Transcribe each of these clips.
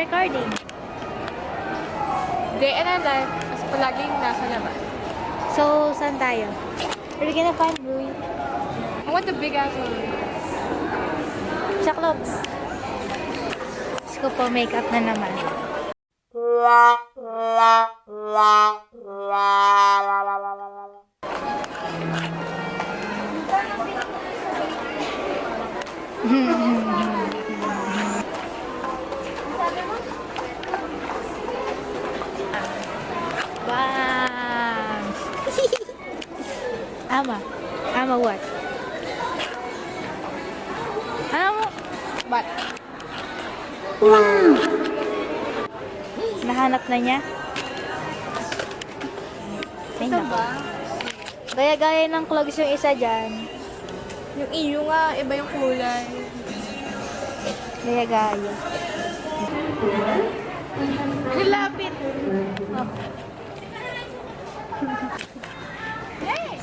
recording. Day and a night, mas palaging nasa labas. So, saan tayo? Where are we gonna find Louie? I want the big ass one. Sa clubs. Diyos ko po, makeup na naman. Bang! Ama. Ama what? Ano? But, Nahanap na niya? Ay, ito naku. ba? Gaya-gaya ng clogs yung isa dyan. Yung iyo nga, iba yung kulay. Gaya-gaya. Nilapit! Oh. Hey!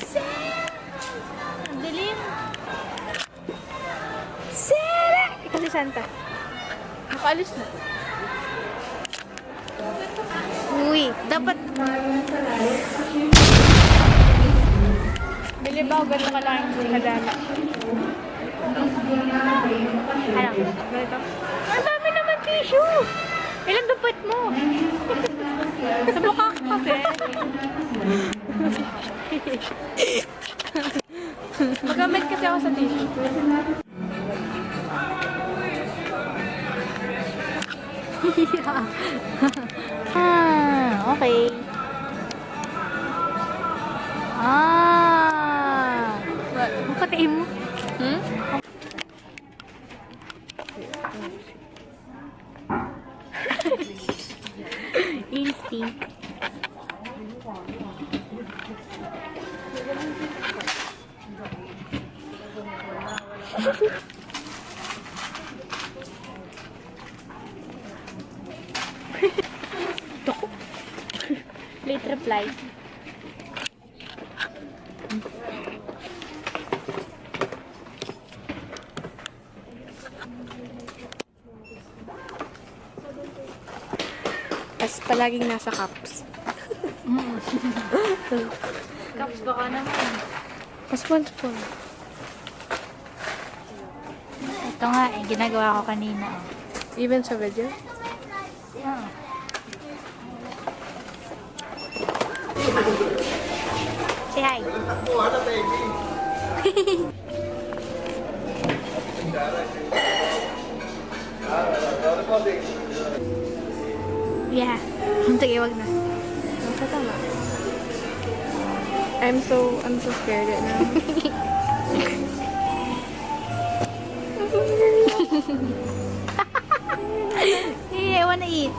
Ang dilim. Sera! Ikaw si Santa. Nakaalis na. Uy, dapat... Bili ba ako ganito kalaking kadami? Ano? Ganito? Ang dami naman tissue! Ilang dapat mo? Sa mukha ko kasi. Magamit kasi ako sa tissue. Okay. What? Mapatiin mo. Hmm? Instinct. Late reply. As palaging nasa cups. Caps baka naman. Passport po. Ito nga eh, ginagawa ko kanina. Even sa video? Oh. Say hi. Yeah. Sige, wag na. Nasa tama. I'm so scared right now. Hey, I wanna eat.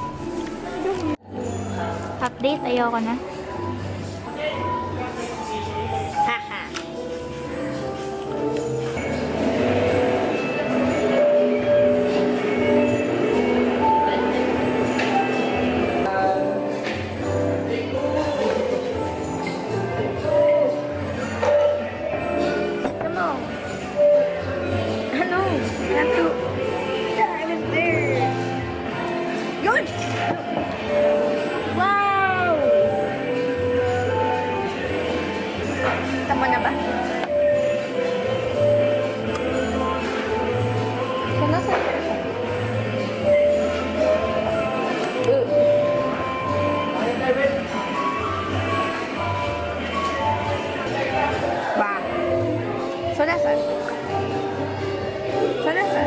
Update, ayoko na. Haha. Come on. Ano? Nato. I was there. Yun! Wow! Tama na ba? So, nasa? Ba? So, nasa? So, nasa?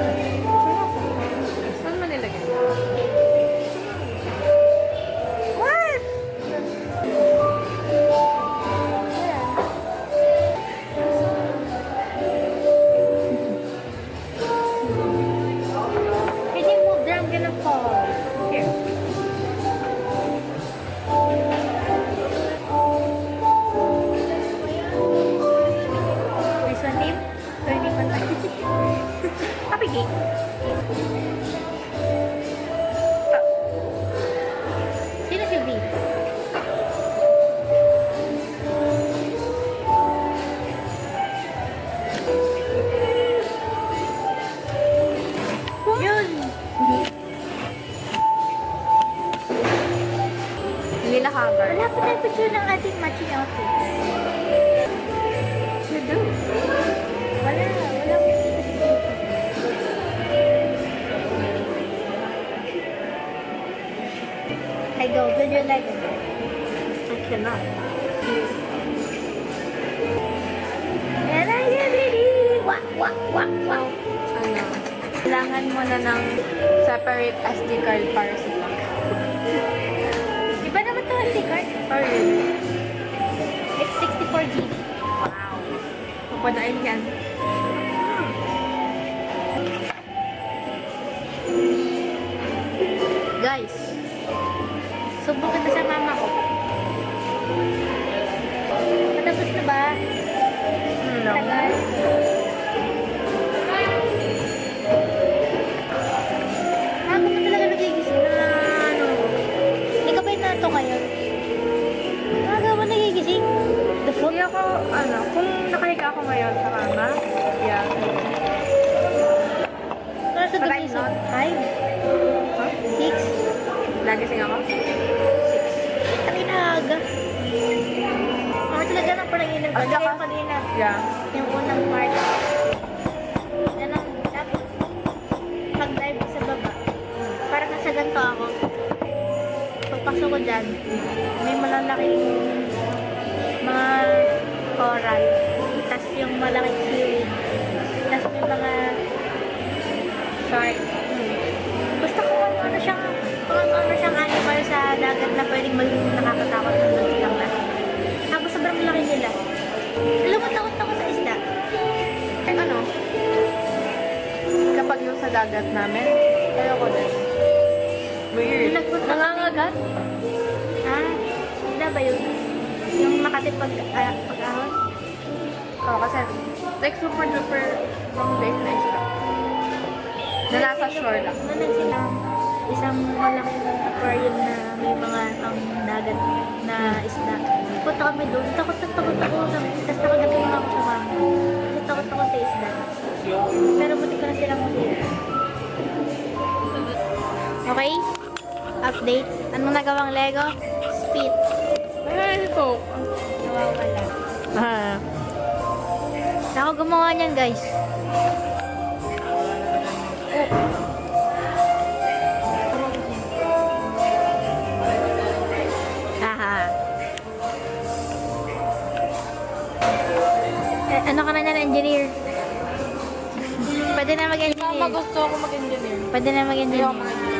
Saan mo nilagay? haggard. Wala pa tayo picture ng ating matching outfit. You do. Wala pa picture. I go, build your leg. I cannot. And I get ready. Wak, wak, wak, wak. Ano, kailangan mo na ng separate SD card para sa vlog. Iba naman to SD card. Oh, really? It's 64 GB. Wow. Papadain yan. Guys, subukan na sa mama ko. Matapos na ba? No. Tagal. Ako pa talaga nagigising na ano. Hindi ka ba inato ngayon? Aga mo nagigising? The fuck? Hindi ako, ano, kung nakahiga ako ngayon sa kama, yeah. Pero sa But I'm gumising? not. 5? Huh? 6? Nagising ako? Taki na aga. Ako talaga na parang ilang Ang pagkaya lakas. kanina. Yeah. Yung unang part. Yan ang tapos pag-dive sa baba. Parang nasa ganito ako. Pagpasok ko dyan, may malalaking mga coral. Tapos yung malaking seaweed. Tapos may mga shark. Gusto ko ano siyang animal sa dagat na pwedeng maging nakakatakot ng doon silang lahat. Tapos sobrang laki nila. Alam mo, takot ako sa isda. Ano? Kapag yung sa dagat namin, ayoko din. Weird. Nangangagat? Ah, isda ba yun? Yung Makati pag-ahon? Oo, kasi like super duper wrong place na isda. Na nasa shore lang. Nanan silang isang malaking aquarium na may mga ang dagat na isda. Punta kami doon. Takot na takot ako. Tapos nakagating ako sa mama. Kasi takot ako sa isda. Pero buti ko na silang masira. Okay? Update. Anong nagawang Lego? Speed. Ay, ito. Nawawala. Ah. Ako gumawa niyan, guys. Haha. Ano ka na na engineer? Pwede na Mama, mag-engineer. gusto ako mag-engineer. Pwede na mag-engineer. Ayoko mag-engineer.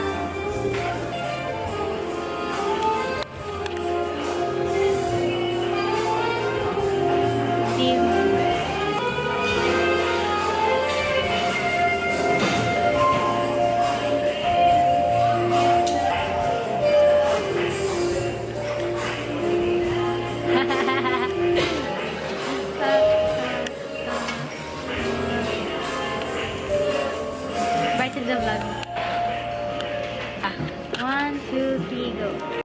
Team. Bye to the vlog. 1, 2, 3, go.